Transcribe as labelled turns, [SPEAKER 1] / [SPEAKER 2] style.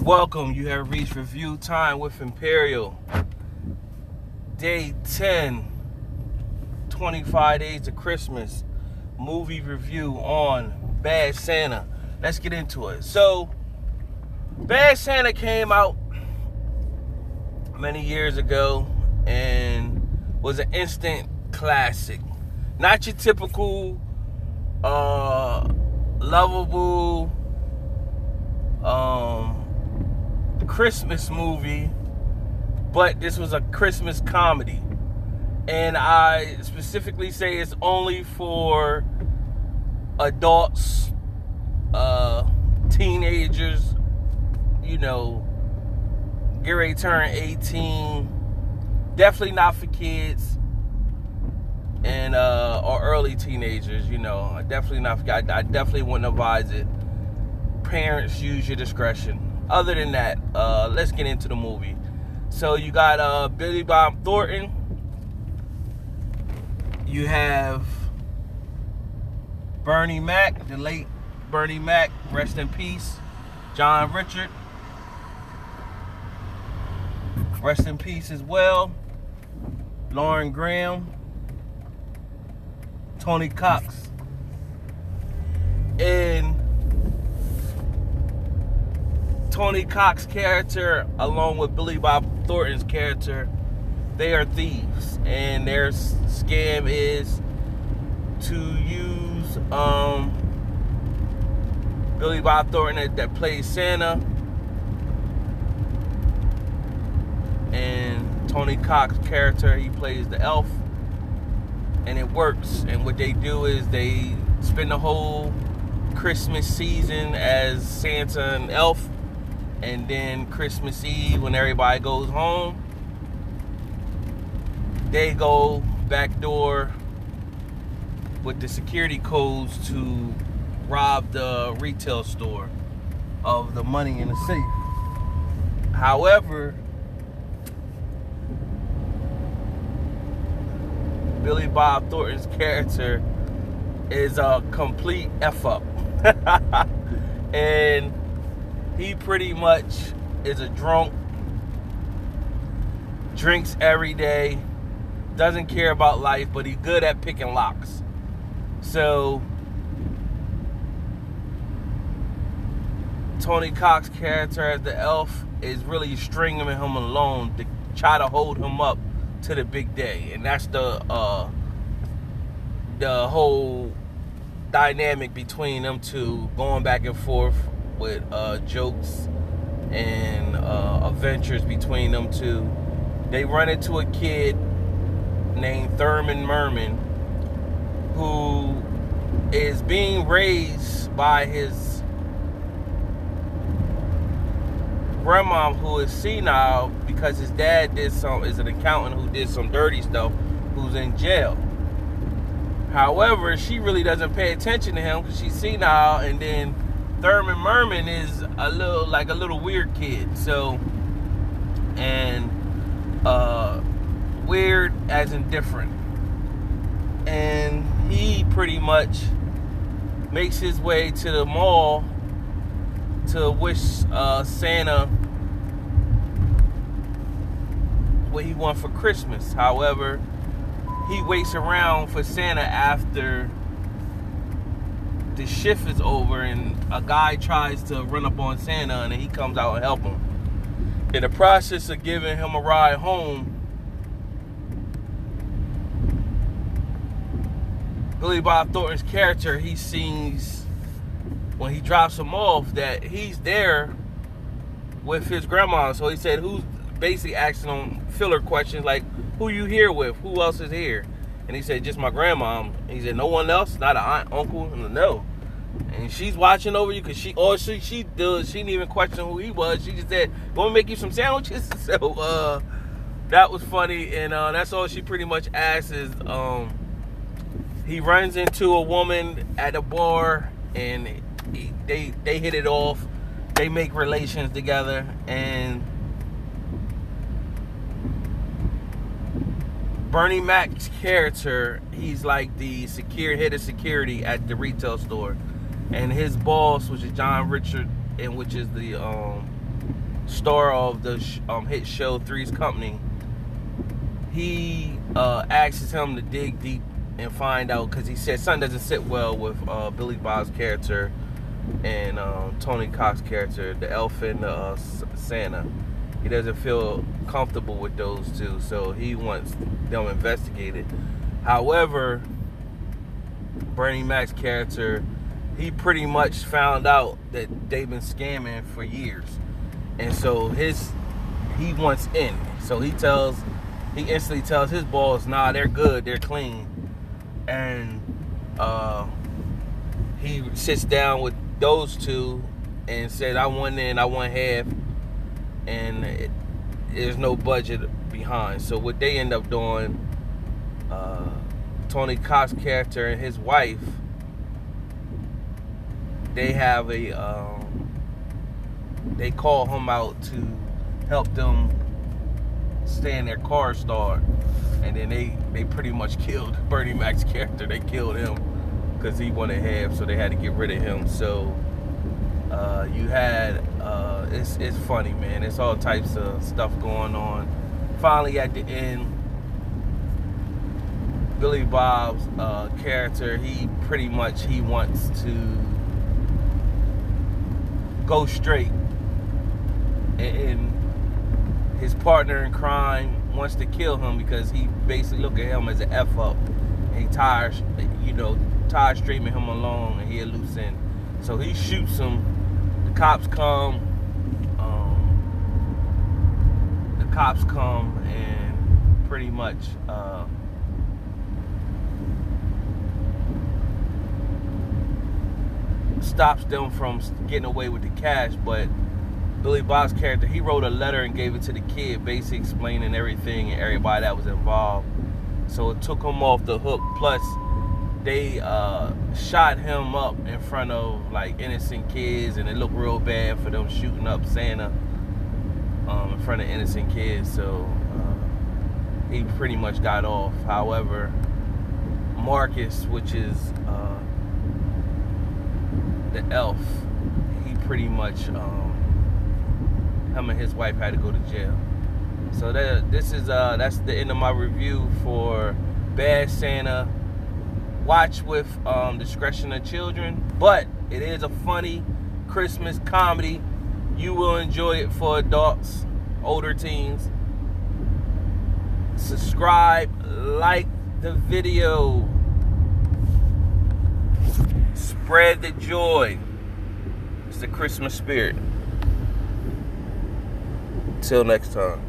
[SPEAKER 1] Welcome, you have reached review time with Imperial. Day 10, 25 days to Christmas. Movie review on Bad Santa. Let's get into it. So, Bad Santa came out many years ago and was an instant classic. Not your typical lovable Christmas movie, but this was a Christmas comedy. And I specifically say it's only for adults, teenagers, get ready to turn 18. Definitely not for kids and or early teenagers, I definitely wouldn't advise it. Parents, use your discretion. Other than that, let's get into the movie. So you got Billy Bob Thornton. You have Bernie Mac, the late Bernie Mac, rest in peace. John Richard, rest in peace as well. Lauren Graham, Tony Cox. And Tony Cox's character, along with Billy Bob Thornton's character, they are thieves, and their scam is to use Billy Bob Thornton that plays Santa, and Tony Cox's character, he plays the elf, and it works. And what they do is they spend the whole Christmas season as Santa and elf. And then Christmas Eve, when everybody goes home, they go back door with the security codes to rob the retail store of the money in the safe. However, Billy Bob Thornton's character is a complete F-up. And he pretty much is a drunk, drinks every day, doesn't care about life, but he's good at picking locks. So, Tony Cox's character as the elf is really stringing him along to try to hold him up to the big day. And that's the whole dynamic between them two, going back and forth with jokes and adventures between them two. They run into a kid named Thurman Merman, who is being raised by his grandma, who is senile because his dad is an accountant who did some dirty stuff, who's in jail. However, she really doesn't pay attention to him because she's senile, and then Thurman Merman is a little weird kid. So, and weird as in different. And he pretty much makes his way to the mall to wish Santa what he wants for Christmas. However, he waits around for Santa after the shift is over, and a guy tries to run up on Santa, and then he comes out and help him. In the process of giving him a ride home, Billy Bob Thornton's character, he sees when he drops him off that he's there with his grandma. So he said, who's basically asking him filler questions like, who you here with? Who else is here? And he said, just my grandma. And he said, no one else? Not an aunt, uncle? And no. And she's watching over you because she didn't even question who he was. She just said, "Want to make you some sandwiches?" So that was funny, and that's all she pretty much asks is he runs into a woman at a bar, and they hit it off. They make relations together, and Bernie Mac's character, he's like the head of security at the retail store. And his boss, which is John Richard, and which is the star of the hit show Three's Company, he asks him to dig deep and find out, because he said something doesn't sit well with Billy Bob's character and Tony Cox's character, the elf and the Santa. He doesn't feel comfortable with those two, so he wants them investigated. However, Bernie Mac's character, he pretty much found out that they've been scamming for years, and so he wants in. So he instantly tells his boss, nah, they're good, they're clean. And he sits down with those two and said, I want in, I want half, and there's no budget behind. So what they end up doing, Tony Cox's character and his wife, they have they call him out to help them stay in their car start, and then they pretty much killed Bernie Mac's character. They killed him because he wanted half, so they had to get rid of him. So you had it's funny, man. It's all types of stuff going on. Finally, at the end, Billy Bob's character, he pretty much wants to go straight, and his partner in crime wants to kill him because he basically look at him as an F up. And he tired streaming him along, and he a loose end. So he shoots him. The cops come. And pretty much stops them from getting away with the cash. But Billy Bob's character, he wrote a letter and gave it to the kid, basically explaining everything and everybody that was involved. So it took him off the hook. Plus, they shot him up in front of like innocent kids, and it looked real bad for them shooting up Santa in front of innocent kids. So he pretty much got off. However, Marcus, which is the elf, he pretty much him and his wife had to go to jail. So that's the end of my review for Bad Santa. Watch with discretion of children, but it is a funny Christmas comedy. You will enjoy it for adults, older teens. Subscribe, like the video, spread the joy. It's the Christmas spirit. Till next time.